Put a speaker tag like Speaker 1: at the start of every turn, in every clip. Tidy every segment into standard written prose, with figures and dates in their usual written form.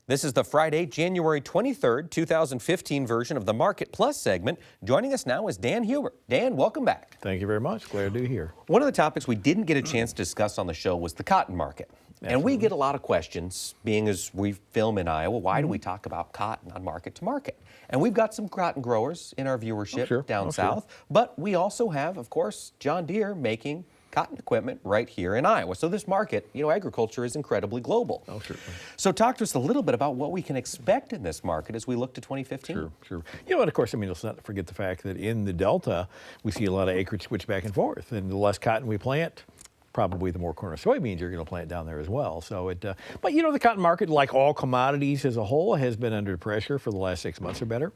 Speaker 1: This is the Friday, January 23rd, 2015 version of the Market Plus segment. Joining us now is Dan Hueber. Dan, welcome back.
Speaker 2: Thank you very much. Glad to be here.
Speaker 1: One of the topics we didn't get a chance to discuss on the show was the cotton market.
Speaker 2: Absolutely.
Speaker 1: And we get a lot of questions, being as we film in Iowa, why do we talk about cotton on market to market? And we've got some cotton growers in our viewership down south, but we also have, of course, John Deere making cotton equipment right here in Iowa. So this market, agriculture is incredibly global.
Speaker 2: Oh, certainly.
Speaker 1: So talk to us a little bit about what we can expect in this market as we look to 2015.
Speaker 2: Sure. And of course, let's not forget the fact that in the Delta, we see a lot of acreage switch back and forth. And the less cotton we plant, probably the more corn or soybeans you're going to plant down there as well. So but the cotton market, like all commodities as a whole, has been under pressure for the last 6 months or better.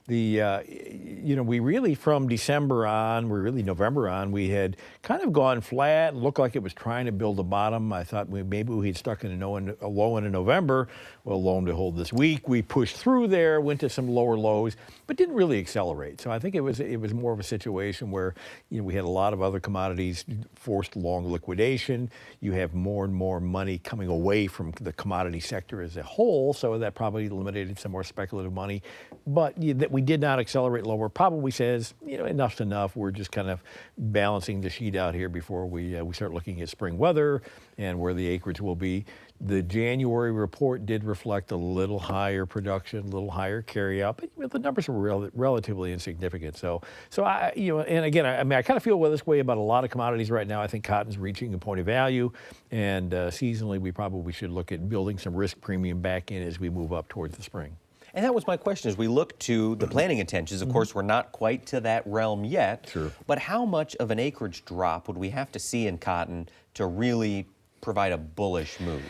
Speaker 2: We really, from December on, November on, we had kind of gone flat, looked like it was trying to build a bottom. I thought maybe we had stuck in a low in November. Well, lo and behold, this week we pushed through there, went to some lower lows, but didn't really accelerate. So I think it was more of a situation where, we had a lot of other commodities forced along liquidation. You have more and more money coming away from the commodity sector as a whole, so that probably eliminated some more speculative money. But that we did not accelerate lower probably says, enough's enough. We're just kind of balancing the sheet out here before we start looking at spring weather and where the acreage will be. The January report did reflect a little higher production, a little higher carryout, but the numbers were relatively insignificant. So I kind of feel this way about a lot of commodities right now. I think cotton's reaching a point of value, and seasonally we probably should look at building some risk premium back in as we move up towards the spring.
Speaker 1: And that was my question as we look to the planting intentions. Of course, we're not quite to that realm yet.
Speaker 2: Sure.
Speaker 1: But how much of an acreage drop would we have to see in cotton to really provide a bullish move?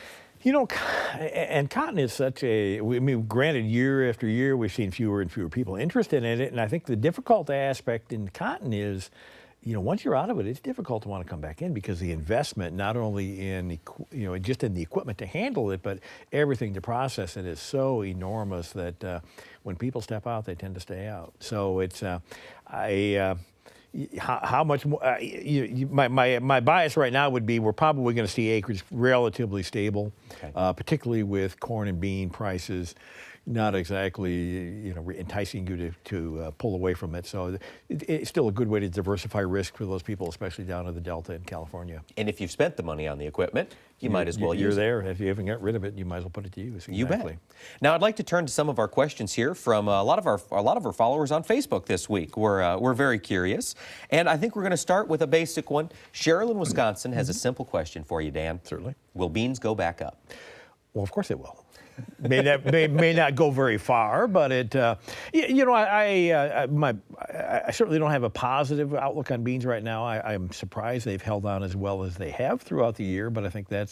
Speaker 2: And cotton is granted, year after year, we've seen fewer and fewer people interested in it. And I think the difficult aspect in cotton is, once you're out of it, it's difficult to want to come back in because the investment, not only in, just in the equipment to handle it, but everything to process it is so enormous that when people step out, they tend to stay out. So it's, how much more, my bias right now would be we're probably going to see acreage relatively stable, particularly with corn and bean prices not exactly enticing you to pull away from it. So it's still a good way to diversify risk for those people, especially down in the Delta in California.
Speaker 1: And if you've spent the money on the equipment, you might as well use it.
Speaker 2: You're there. If you haven't got rid of it, you might as well put it to use. Exactly.
Speaker 1: You bet. Now, I'd like to turn to some of our questions here from a lot of our followers on Facebook this week. We're very curious, and I think we're going to start with a basic one. Cheryl in Wisconsin has a simple question for you, Dan.
Speaker 2: Certainly.
Speaker 1: Will beans go back up?
Speaker 2: Well, of course it will. may not go very far, but it. I certainly don't have a positive outlook on beans right now. I'm surprised they've held on as well as they have throughout the year, but I think that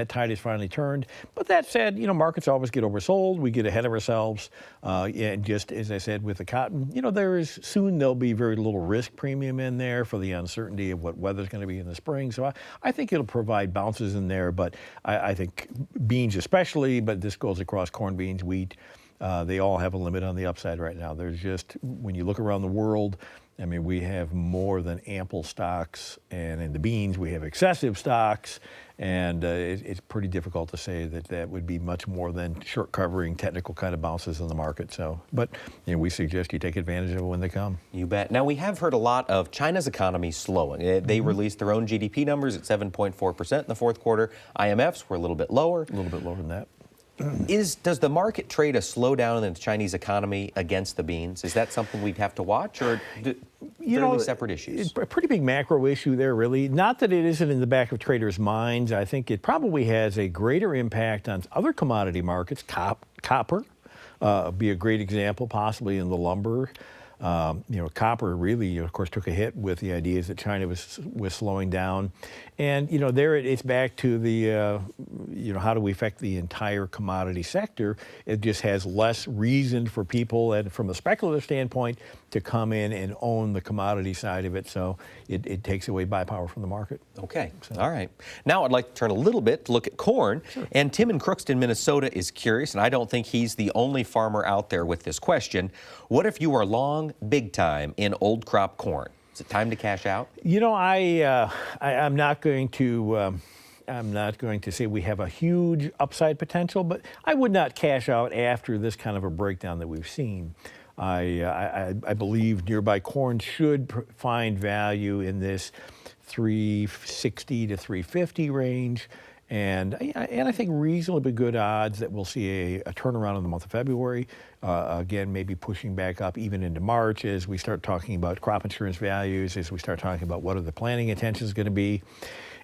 Speaker 2: tide has finally turned. But that said, markets always get oversold. We get ahead of ourselves, and just as I said with the cotton, there'll be very little risk premium in there for the uncertainty of what weather's going to be in the spring. So I think it'll provide bounces in there, but I think beans especially, but this goes across corn, beans, wheat. They all have a limit on the upside right now. There's just, when you look around the world, we have more than ample stocks, and in the beans we have excessive stocks, and it's pretty difficult to say that would be much more than short covering technical kind of bounces in the market. So, but we suggest you take advantage of it when they come.
Speaker 1: You bet. Now, we have heard a lot of China's economy slowing. They released their own GDP numbers at 7.4% in the fourth quarter. IMF's were a little bit lower.
Speaker 2: A little bit lower than that.
Speaker 1: Does the market trade a slowdown in the Chinese economy against the beans? Is that something we'd have to watch, or fairly separate issues?
Speaker 2: It's a pretty big macro issue there, really. Not that it isn't in the back of traders' minds. I think it probably has a greater impact on other commodity markets. Copper be a great example, possibly in the lumber. Copper really, of course, took a hit with the ideas that China was slowing down. And, there it's back to the, how do we affect the entire commodity sector? It just has less reason for people, and from a speculative standpoint, to come in and own the commodity side of it. So it takes away buy power from the market.
Speaker 1: Okay. All right. Now I'd like to turn a little bit to look at corn. Sure. And Tim in Crookston, Minnesota is curious, and I don't think he's the only farmer out there with this question. What if you are long big time in old crop corn? Is it time to cash out?
Speaker 2: I'm not going to I'm not going to say we have a huge upside potential, but I would not cash out after this kind of a breakdown that we've seen. I believe nearby corn should find value in this 360 to 350 range. And I think reasonably good odds that we'll see a turnaround in the month of February. Again, maybe pushing back up even into March as we start talking about crop insurance values, as we start talking about what are the planting intentions going to be.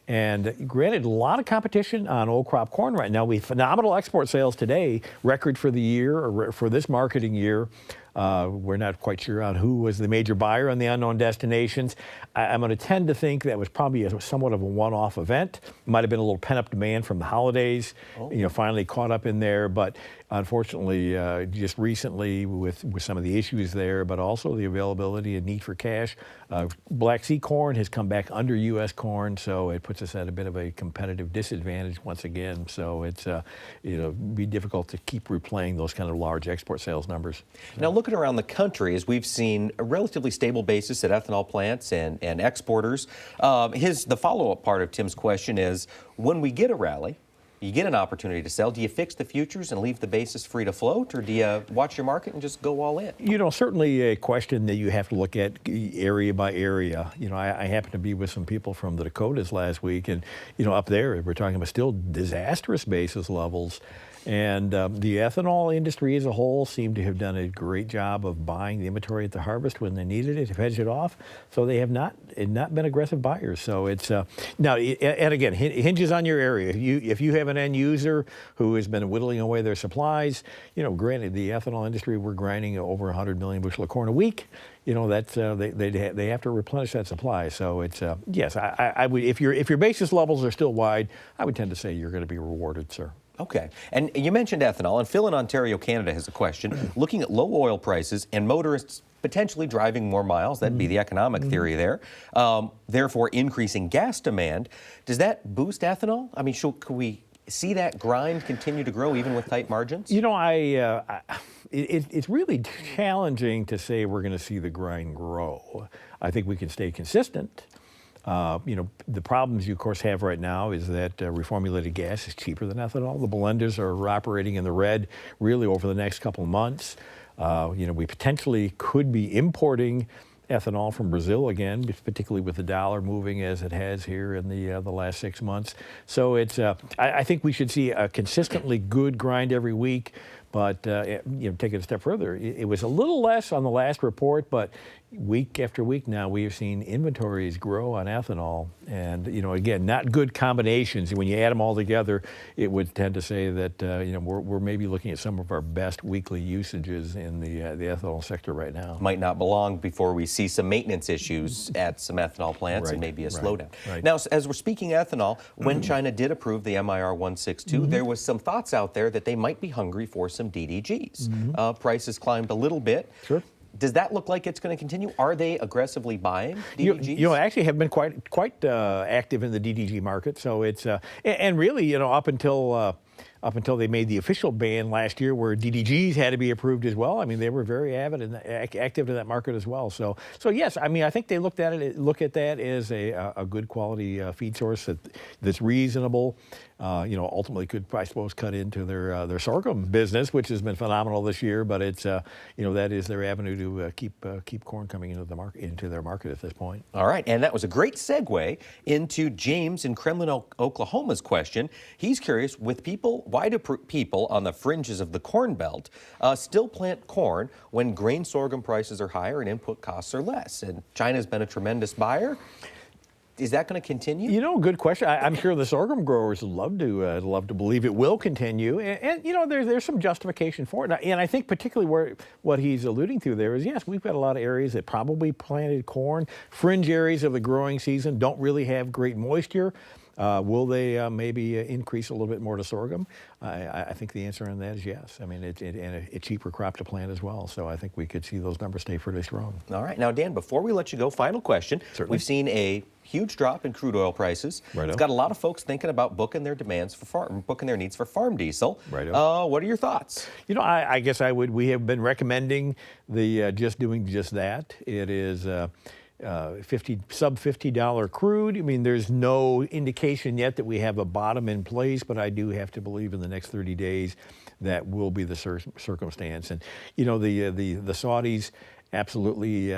Speaker 2: And granted, a lot of competition on old crop corn right now. We have phenomenal export sales today, record for the year, or for this marketing year. We're not quite sure on who was the major buyer on the unknown destinations. I'm going to tend to think that was probably somewhat of a one-off event. Might have been a little pent-up demand from the holidays, finally caught up in there. But unfortunately, just recently with some of the issues there, but also the availability and need for cash, Black Sea corn has come back under U.S. corn, so it puts us at a bit of a competitive disadvantage once again. So it's be difficult to keep replaying those kind of large export sales numbers.
Speaker 1: Now, looking around the country, as we've seen a relatively stable basis at ethanol plants and exporters, the follow-up part of Tim's question is, when we get a rally, you get an opportunity to sell, do you fix the futures and leave the basis free to float, or do you watch your market and just go all in?
Speaker 2: Certainly a question that you have to look at area by area. I happened to be with some people from the Dakotas last week, and, up there, we're talking about still disastrous basis levels. And the ethanol industry as a whole seemed to have done a great job of buying the inventory at the harvest when they needed it, to hedge it off. So they have not been aggressive buyers. So it's now, and again, hinges on your area. If you have an end user who has been whittling away their supplies, granted, the ethanol industry, we're grinding over 100 million bushel of corn a week. That's they have to replenish that supply. So it's yes, I would, if your basis levels are still wide, I would tend to say you're going to be rewarded, sir.
Speaker 1: Okay. And you mentioned ethanol, and Phil in Ontario, Canada has a question. Looking at low oil prices and motorists potentially driving more miles, that'd be the economic theory there, therefore increasing gas demand, does that boost ethanol? I mean, could we see that grind continue to grow even with tight margins?
Speaker 2: It's really challenging to say we're going to see the grind grow. I think we can stay consistent. The problems you, of course, have right now is that reformulated gas is cheaper than ethanol. The blenders are operating in the red really over the next couple of months. We potentially could be importing ethanol from Brazil again, particularly with the dollar moving as it has here in the last 6 months. So I think we should see a consistently good grind every week. But take it a step further. It was a little less on the last report, but week after week now we have seen inventories grow on ethanol, and again, not good combinations. When you add them all together, it would tend to say that we're maybe looking at some of our best weekly usages in the ethanol sector right now.
Speaker 1: Might not belong before we see some maintenance issues at some ethanol plants and maybe a slowdown.
Speaker 2: Right.
Speaker 1: Now, as we're speaking ethanol, when China did approve the MIR 162, there was some thoughts out there that they might be hungry for some DDGs. Prices climbed a little bit.
Speaker 2: Sure.
Speaker 1: Does that look like it's going to continue? Are they aggressively buying DDGs?
Speaker 2: Actually have been quite active in the DDG market. So it's and really, up until they made the official ban last year, where DDGs had to be approved as well. I mean, they were very avid and active in that market as well. So yes, I mean, I think they look at that as a good quality feed source that's reasonable. Ultimately could, I suppose, cut into their sorghum business, which has been phenomenal this year. But it's that is their avenue to keep corn coming into their market at this point.
Speaker 1: All right, and that was a great segue into James in Kremlin, Oklahoma's question. He's curious, why do people on the fringes of the Corn Belt still plant corn when grain sorghum prices are higher and input costs are less? And China's been a tremendous buyer. Is that going to continue?
Speaker 2: Good question. I'm sure the sorghum growers would love to believe it will continue, and there's some justification for it. And I think particularly what he's alluding to there is, yes, we've got a lot of areas that probably planted corn. Fringe areas of the growing season don't really have great moisture. Will they maybe increase a little bit more to sorghum? I think the answer on that is yes. I mean, it's a cheaper crop to plant as well. So I think we could see those numbers stay pretty strong.
Speaker 1: All right. Now, Dan, before we let you go, final question.
Speaker 2: Certainly.
Speaker 1: We've seen a huge drop in crude oil prices.
Speaker 2: Righto.
Speaker 1: It's got a lot of folks thinking about booking their needs for farm diesel.
Speaker 2: Righto.
Speaker 1: What are your thoughts?
Speaker 2: I guess we have been recommending just doing just that. It is sub $50 crude. I mean, there's no indication yet that we have a bottom in place, but I do have to believe in the next 30 days that will be the circumstance. And the Saudis absolutely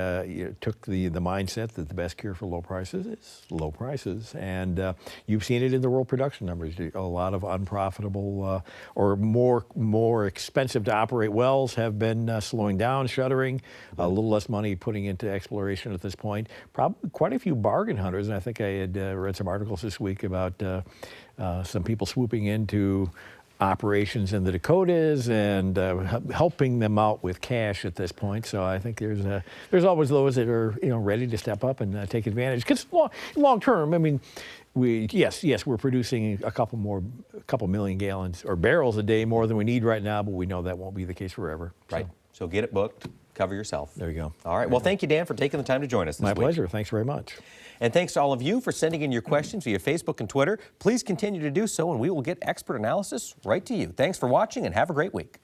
Speaker 2: took the mindset that the best cure for low prices is low prices. And you've seen it in the world production numbers. A lot of unprofitable or more expensive to operate wells have been slowing down, shuttering, a little less money putting into exploration at this point. Probably quite a few bargain hunters, and I think I had read some articles this week about some people swooping into operations in the Dakotas and helping them out with cash at this point. So I think there's always those that are ready to step up and take advantage. Because long term, I mean, we're producing a couple million gallons or barrels a day more than we need right now, but we know that won't be the case forever.
Speaker 1: Right. So get it booked. Cover yourself.
Speaker 2: There you go.
Speaker 1: All right. Well, thank you, Dan, for taking the time to join us this week.
Speaker 2: My pleasure. Thanks very much.
Speaker 1: And thanks to all of you for sending in your questions via Facebook and Twitter. Please continue to do so, and we will get expert analysis right to you. Thanks for watching, and have a great week.